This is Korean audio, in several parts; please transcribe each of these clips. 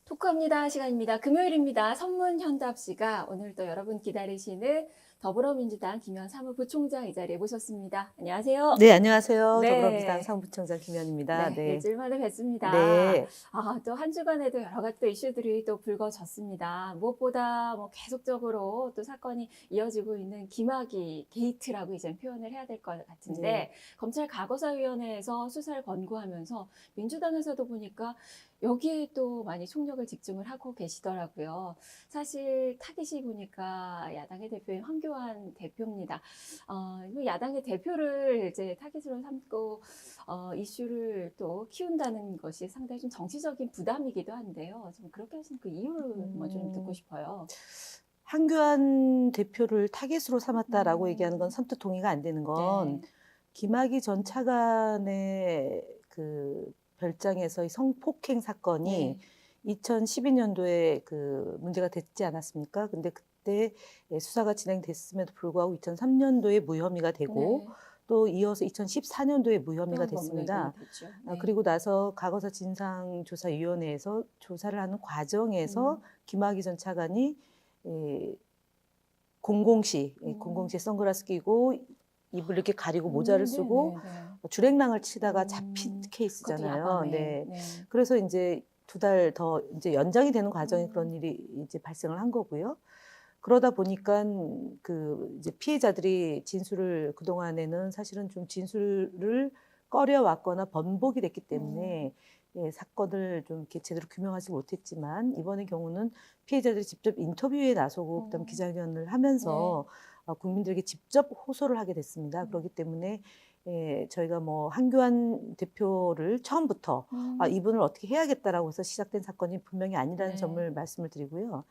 토크합니다 시간입니다. 금요일입니다. 선문현답시가 오늘 또 여러분 기다리시는 더불어민주당 김현 사무부총장 이 자리에 모셨습니다. 안녕하세요. 네, 안녕하세요. 네. 더불어민주당 사무부총장 김현입니다. 네, 네. 일주일 만에 뵙습니다. 네. 또 한 주간에도 여러 가지 또 이슈들이 또 불거졌습니다. 무엇보다 뭐 계속적으로 또 사건이 이어지고 있는 김학의 게이트라고 이제 표현을 해야 될 것 같은데 네. 검찰 과거사위원회에서 수사를 권고하면서 민주당에서도 보니까 여기에 또 많이 총력을 집중을 하고 계시더라고요. 사실 타깃이 보니까 야당의 대표인 황교안 대표입니다. 야당의 대표를 이제 타깃으로 삼고 이슈를 또 키운다는 것이 상당히 좀 정치적인 부담이기도 한데요. 좀 그렇게 하신 그 이유를 먼저 좀 듣고 싶어요. 황교안 대표를 타겟으로 삼았다라고 얘기하는 건 선뜻 동의가 안 되는 건 네. 김학의 전 차관의 그 별장에서의 성폭행 사건이 네. 2012년도에 그 문제가 됐지 않았습니까? 근데 그때 수사가 진행됐음에도 불구하고 2003년도에 무혐의가 되고 네. 또 이어서 2014년도에 무혐의가 또 됐습니다. 됐죠. 네. 그리고 나서 과거사 진상조사위원회에서 조사를 하는 과정에서 김학의 전 차관이 공공시 선글라스 끼고 입을 이렇게 가리고 모자를 쓰고 주랭랑을 치다가 잡힌 케이스잖아요. 네. 네. 그래서 이제 2달 더 이제 연장이 되는 과정에 그런 일이 이제 발생을 한 거고요. 그러다 보니까 그 이제 피해자들이 진술을 그동안에는 사실은 좀 진술을 꺼려왔거나 번복이 됐기 때문에 사건을 좀 이렇게 제대로 규명하지 못했지만 이번의 경우는 피해자들이 직접 인터뷰에 나서고 그다음 기자회견을 하면서 국민들에게 직접 호소를 하게 됐습니다. 그렇기 때문에 저희가 뭐 황교안 대표를 처음부터 이분을 어떻게 해야겠다라고 해서 시작된 사건이 분명히 아니라는 점을 말씀을 드리고요.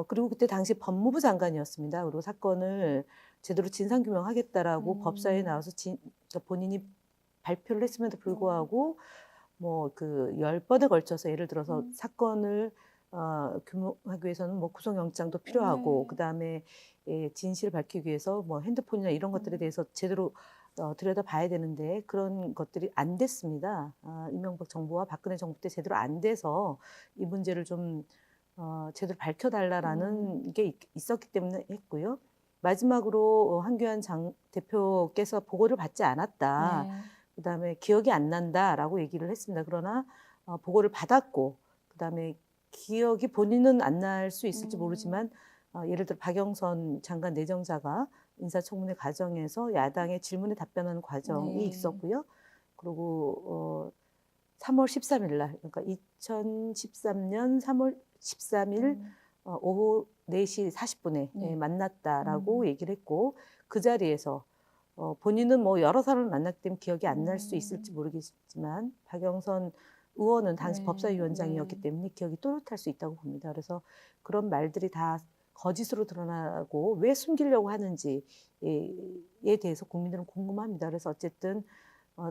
그리고 그때 당시 법무부 장관이었습니다. 그리고 사건을 제대로 진상규명하겠다라고 법사위에 나와서 본인이 발표를 했음에도 불구하고 뭐 그 10번에 걸쳐서 예를 들어서 사건을 규명하기 위해서는 뭐 구속영장도 필요하고 그다음에 진실을 밝히기 위해서 뭐 핸드폰이나 이런 것들에 대해서 제대로 들여다봐야 되는데 그런 것들이 안 됐습니다. 이명박 정부와 박근혜 정부 때 제대로 안 돼서 이 문제를 좀 제대로 밝혀달라라는 게 있었기 때문에 했고요. 마지막으로 황교안 대표께서 보고를 받지 않았다. 그다음에 기억이 안 난다라고 얘기를 했습니다. 그러나 보고를 받았고 그다음에 기억이 본인은 안 날 수 있을지 모르지만 예를 들어 박영선 장관 내정자가 인사청문회 과정에서 야당의 질문에 답변하는 과정이 있었고요. 그리고 3월 13일 날, 그러니까 2013년 3월 13일 오후 4시 40분에 만났다라고 얘기를 했고 그 자리에서 본인은 뭐 여러 사람을 만났기 때문에 기억이 안 날 수 있을지 모르겠지만 박영선 의원은 당시 법사위원장이었기 때문에 기억이 또렷할 수 있다고 봅니다. 그래서 그런 말들이 다 거짓으로 드러나고 왜 숨기려고 하는지에 대해서 국민들은 궁금합니다. 그래서 어쨌든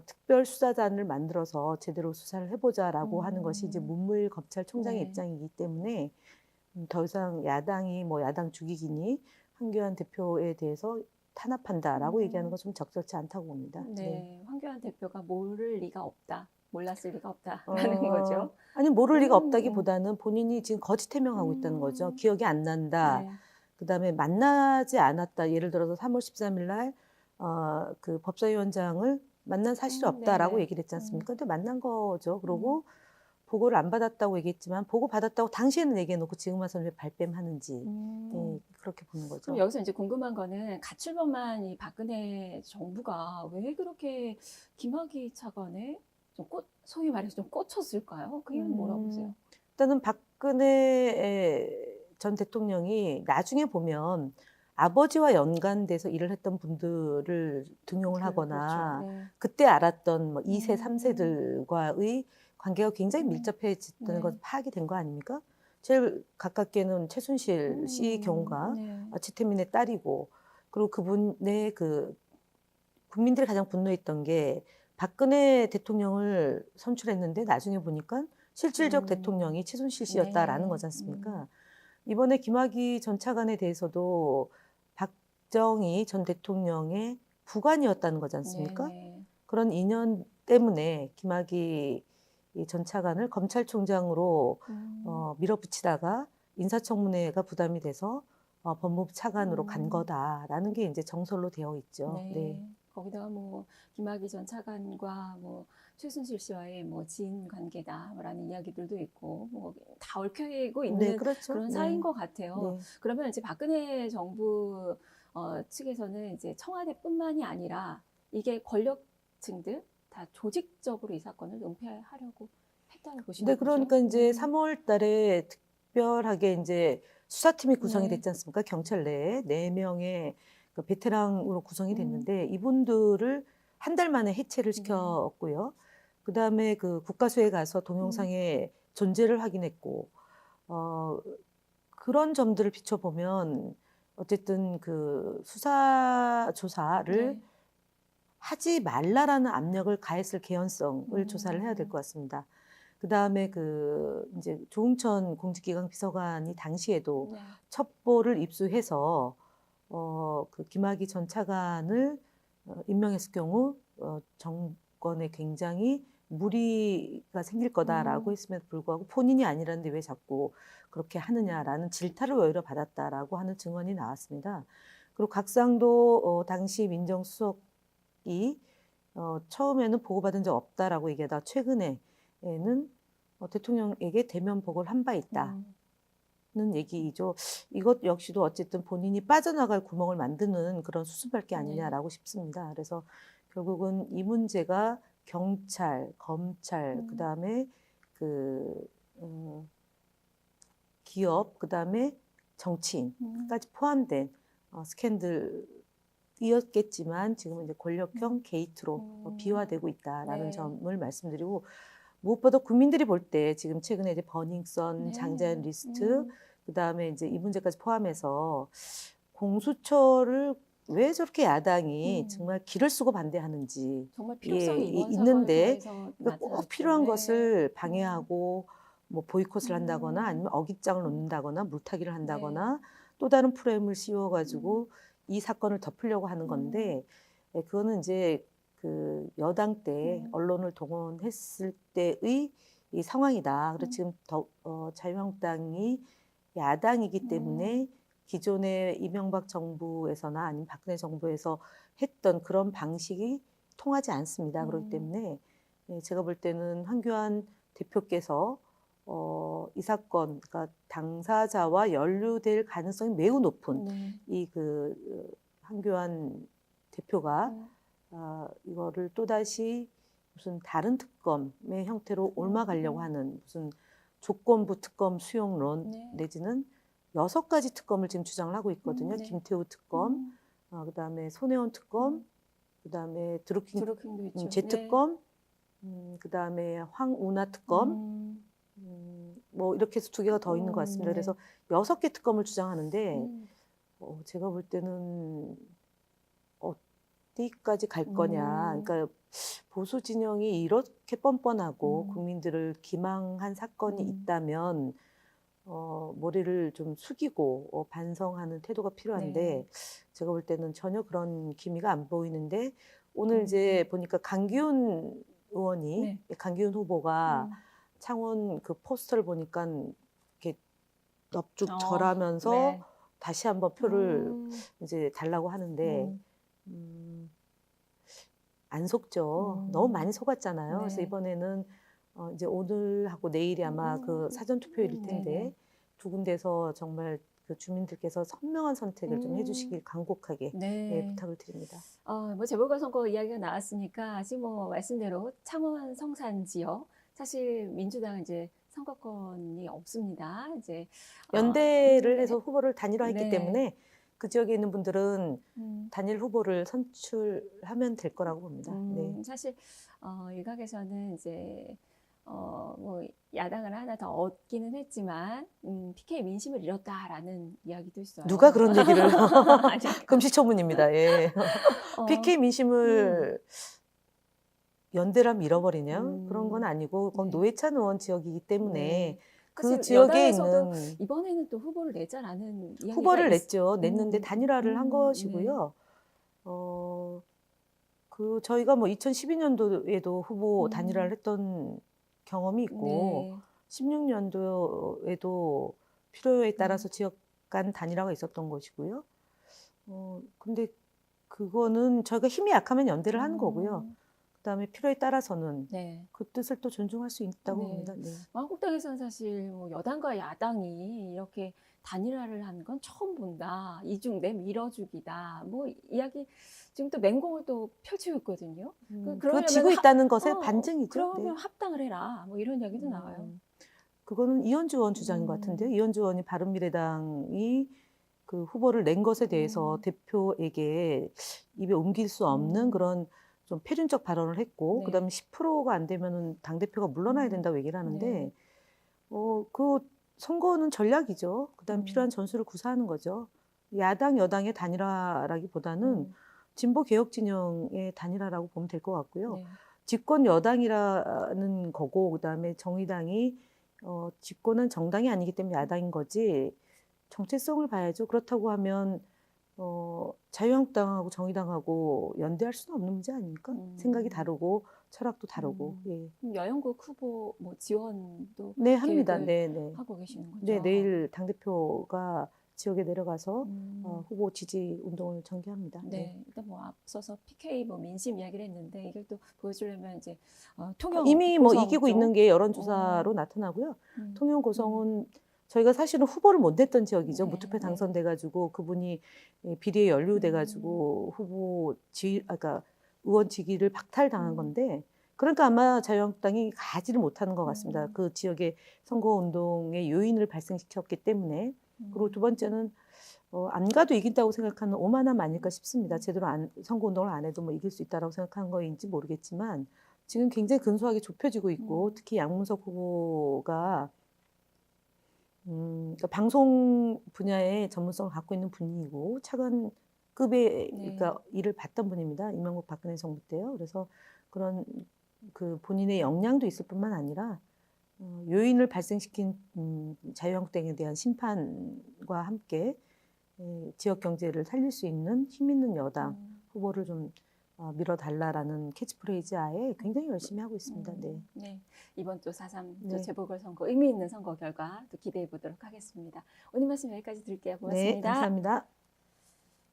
특별수사단을 만들어서 제대로 수사를 해보자라고 하는 것이 이제 문무일 검찰총장의 입장이기 때문에 더 이상 야당이 뭐 야당 죽이기니 황교안 대표에 대해서 탄압한다라고 얘기하는 건 좀 적절치 않다고 봅니다. 네, 황교안 대표가 모를 리가 없다. 몰랐을 리가 없다라는 거죠. 아니 모를 리가 없다기보다는 본인이 지금 거짓 해명하고 있다는 거죠. 기억이 안 난다. 그다음에 만나지 않았다. 예를 들어서 3월 13일 날 그 법사위원장을 만난 사실이 없다라고 얘기를 했지 않습니까? 근데 만난 거죠. 그러고 보고를 안 받았다고 얘기했지만 보고 받았다고 당시에는 얘기해놓고 지금 와서 왜 발뺌하는지 그렇게 보는 거죠. 그럼 여기서 이제 궁금한 거는 가출범한 이 박근혜 정부가 왜 그렇게 김학의 차관에 좀 소위 말해서 좀 꽂혔을까요? 그 이유는 뭐라고 보세요? 일단은 박근혜 전 대통령이 나중에 보면 아버지와 연관돼서 일을 했던 분들을 등용을 하거나 그때 알았던 뭐 2세, 3세들과의 관계가 굉장히 밀접해졌다는 것 파악이 된 거 아닙니까? 제일 가깝게는 최순실 씨 경우가 지태민의 딸이고 그리고 그분의 그 국민들이 가장 분노했던 게 박근혜 대통령을 선출했는데 나중에 보니까 실질적 대통령이 최순실 씨였다라는 거지 않습니까? 이번에 김학의 전 차관에 대해서도 박정희 전 대통령의 부관이었다는 거지 않습니까? 네네. 그런 인연 때문에 김학의 이전 차관을 검찰총장으로 밀어붙이다가 인사청문회가 부담이 돼서 법무부 차관으로 간 거다라는 게 이제 정설로 되어 있죠. 네. 네. 거기다가 뭐 김학의 전 차관과 뭐 최순실 씨와의 뭐 지인 관계다라는 이야기들도 있고 뭐 다 얽혀있고 네, 있는 그렇죠. 그런 네. 사이인 것 같아요. 네. 그러면 이제 박근혜 정부 측에서는 이제 청와대뿐만이 아니라 이게 권력층들 다 조직적으로 이 사건을 은폐하려고 했다고 보시는 네, 거죠? 그러니까 이제 3월 달에 특별하게 이제 수사팀이 구성이 네. 됐지 않습니까? 경찰 내에 4명의 그 베테랑으로 구성이 음. 됐는데 이분들을 한 달 만에 해체를 시켰고요. 그다음에 그 국가수에 가서 동영상의 존재를 확인했고 그런 점들을 비춰보면 어쨌든 그 수사 조사를 네. 하지 말라라는 압력을 가했을 개연성을 조사를 해야 될 것 같습니다. 그 다음에 그 이제 조응천 공직기강 비서관이 당시에도 네. 첩보를 입수해서 그 김학의 전 차관을 임명했을 경우 정권에 굉장히 무리가 생길 거다라고 했음에도 불구하고 본인이 아니라는데 왜 자꾸 그렇게 하느냐라는 질타를 오히려 받았다라고 하는 증언이 나왔습니다. 그리고 각상도 당시 민정수석이 처음에는 보고받은 적 없다라고 얘기하다가 최근에는 대통령에게 대면 보고를 한 바 있다는 얘기죠. 이것 역시도 어쨌든 본인이 빠져나갈 구멍을 만드는 그런 수순밖에 아니냐라고 싶습니다. 그래서 결국은 이 문제가 경찰, 검찰, 그다음에 그 기업, 그다음에 정치인까지 포함된 스캔들이었겠지만 지금은 이제 권력형 게이트로 비화되고 있다라는 네. 점을 말씀드리고 무엇보다 국민들이 볼 때 지금 최근에 이제 버닝썬, 네. 장자연 리스트, 그다음에 이제 이 문제까지 포함해서 공수처를 왜 저렇게 야당이 정말 기를 쓰고 반대하는지 정말 필요성이 이번 있는데 사건을 통해서 그러니까 꼭 나타났죠. 필요한 네. 것을 방해하고 뭐 보이콧을 한다거나 음. 아니면 어깃장을 놓는다거나 물타기를 네. 한다거나 또 다른 프레임을 씌워가지고 이 사건을 덮으려고 하는 건데 그거는 이제 그 여당 때 언론을 동원했을 때의 이 상황이다. 그래서 지금 자유한국당이 야당이기 때문에 기존의 이명박 정부에서나 아니면 박근혜 정부에서 했던 그런 방식이 통하지 않습니다. 그렇기 때문에 제가 볼 때는 황교안 대표께서 이 사건, 그러니까 당사자와 연루될 가능성이 매우 높은 이 그 황교안 대표가 이거를 또다시 무슨 다른 특검의 형태로 옮아가려고 하는 무슨 조건부 특검 수용론 내지는 6가지 특검을 지금 주장을 하고 있거든요. 김태우 특검, 그다음에 손혜원 특검, 그다음에 드루킹 재특검, 그다음에 황운하 특검, 뭐 이렇게 해서 2개가 더 있는 것 같습니다. 그래서 6개 특검을 주장하는데 제가 볼 때는 어디까지 갈 거냐. 그러니까 보수 진영이 이렇게 뻔뻔하고 국민들을 기망한 사건이 있다면 머리를 좀 숙이고 반성하는 태도가 필요한데 제가 볼 때는 전혀 그런 기미가 안 보이는데 오늘 이제 보니까 강기훈 의원이 강기훈 후보가 창원 그 포스터를 보니까 이렇게 넙죽 절하면서 다시 한번 표를 이제 달라고 하는데 안 속죠. 너무 많이 속았잖아요. 그래서 이번에는 이제 오늘하고 내일이 아마 그 사전 투표일 텐데 2군데서 정말 그 주민들께서 선명한 선택을 좀 해주시길 간곡하게 부탁을 드립니다. 뭐 재보궐선거 이야기가 나왔으니까 아직 뭐 말씀대로 창원 성산 지역 사실 민주당은 이제 선거권이 없습니다. 이제 연대를 해서 후보를 단일화했기 때문에 그 지역에 있는 분들은 단일 후보를 선출하면 될 거라고 봅니다. 사실 일각에서는 이제 뭐 야당을 하나 더 얻기는 했지만 PK 민심을 잃었다라는 이야기도 있어요. 누가 그런 얘기를 금시초문입니다. 예. PK 민심을 연대라면 잃어버리냐? 그런 건 아니고 그건 노회찬 의원 지역이기 때문에 그 사실 지역에 여당에서도 있는 이번에는 또 후보를 내자라는 이야기가 후보를 냈죠. 냈는데 음, 단일화를 한 네. 것이고요. 그 저희가 뭐 2012년도에도 후보 단일화를 했던 경험이 있고 네. 16년도에도 필요에 따라서 지역 간 단일화가 있었던 것이고요. 근데 그거는 저희가 힘이 약하면 연대를 하는 거고요. 그다음에 필요에 따라서는 네. 그 뜻을 또 존중할 수 있다고 네. 봅니다. 네. 한국당에서는 사실 뭐 여당과 야당이 이렇게 단일화를 하는 건 처음 본다. 이중 내 밀어주기다. 뭐 이야기 지금 또 맹공을 또 펼치고 있거든요. 그거 지고 있다는 것의 반증이죠. 그러면 네. 합당을 해라. 뭐 이런 이야기도 나와요. 그거는 이현주 의원 주장인 것 같은데요. 이현주 의원이 바른미래당이 그 후보를 낸 것에 대해서 대표에게 입에 옮길 수 없는 그런 좀 패륜적 발언을 했고, 네. 그다음에 10%가 안 되면은 당대표가 물러나야 된다고 얘기를 하는데, 네. 그 선거는 전략이죠. 그다음 필요한 음. 전술을 구사하는 거죠. 야당, 여당의 단일화라기보다는 진보 개혁 진영의 단일화라고 보면 될 것 같고요. 네. 집권 여당이라는 거고, 그다음에 정의당이 집권은 정당이 아니기 때문에 야당인 거지, 정체성을 봐야죠. 그렇다고 하면 자유한국당하고 정의당하고 연대할 수는 없는 문제 아닙니까? 생각이 다르고 철학도 다르고. 예. 그럼 여영국 후보 뭐 지원도 네, 합니다. 계획을 네, 네. 하고 계시는 거죠? 네, 내일 당대표가 지역에 내려가서 음. 후보 지지 운동을 전개합니다. 네. 네, 일단 뭐 앞서서 PK 뭐 민심 이야기를 했는데 이걸 또 보여주려면 이제 통영 이미 뭐 고성 이기고 쪽. 있는 게 여론조사로 나타나고요. 통영 고성은 저희가 사실은 후보를 못 냈던 지역이죠. 네, 무투표 네. 당선돼가지고 그분이 비리에 연루돼가지고 그러니까 의원 직위를 박탈당한 건데, 그러니까 아마 자유한국당이 가지를 못하는 것 같습니다. 그 지역의 선거운동의 요인을 발생시켰기 때문에. 그리고 두 번째는 안 가도 이긴다고 생각하는 오만함 아닐까 싶습니다. 제대로 선거운동을 안 해도 뭐 이길 수 있다고 생각하는 거인지 모르겠지만 지금 굉장히 근소하게 좁혀지고 있고, 특히 양문석 후보가 그러니까 방송 분야의 전문성을 갖고 있는 분이고 차관급의 그러니까 일을 봤던 분입니다. 이명박 박근혜 정부 때요. 그래서 그런 그 본인의 역량도 있을 뿐만 아니라 요인을 발생시킨 자유한국당에 대한 심판과 함께 지역 경제를 살릴 수 있는 힘 있는 여당 후보를 좀 밀어달라라는 캐치프레이즈 하에 굉장히 열심히 하고 있습니다. 네. 네. 이번 또 4.3 네. 재보궐선거 의미 있는 선거 결과 또 기대해 보도록 하겠습니다. 오늘 말씀 여기까지 드릴게요. 고맙습니다. 네, 감사합니다.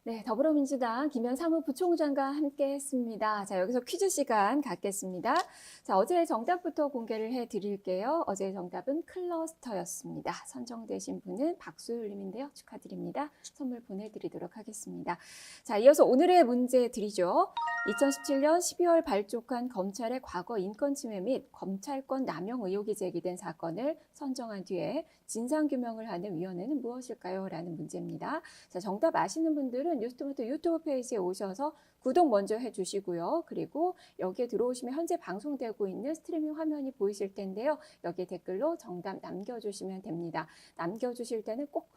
네, 더불어민주당 김현 사무부총장과 함께 했습니다. 자, 여기서 퀴즈 시간 갖겠습니다. 자, 어제 정답부터 공개를 해 드릴게요. 어제 정답은 클러스터였습니다. 선정되신 분은 박수율님인데요. 축하드립니다. 선물 보내드리도록 하겠습니다. 자, 이어서 오늘의 문제 드리죠. 2017년 12월 발족한 검찰의 과거 인권침해 및 검찰권 남용 의혹이 제기된 사건을 선정한 뒤에 진상규명을 하는 위원회는 무엇일까요? 라는 문제입니다. 자, 정답 아시는 분들은 뉴스토마토 유튜브 페이지에 오셔서 구독 먼저 해주시고요. 그리고 여기에 들어오시면 현재 방송되고 있는 스트리밍 화면이 보이실 텐데요. 여기에 댓글로 정답 남겨주시면 됩니다. 남겨주실 때는 꼭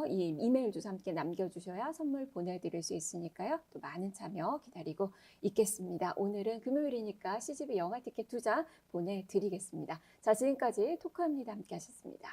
이 이메일 주소 함께 남겨주셔야 선물 보내드릴 수 있으니까요. 또 많은 참여 기다리고 있겠습니다. 오늘은 금요일이니까 CGV 영화 티켓 2장 보내드리겠습니다. 자, 지금까지 토크합니다 함께 하셨습니다.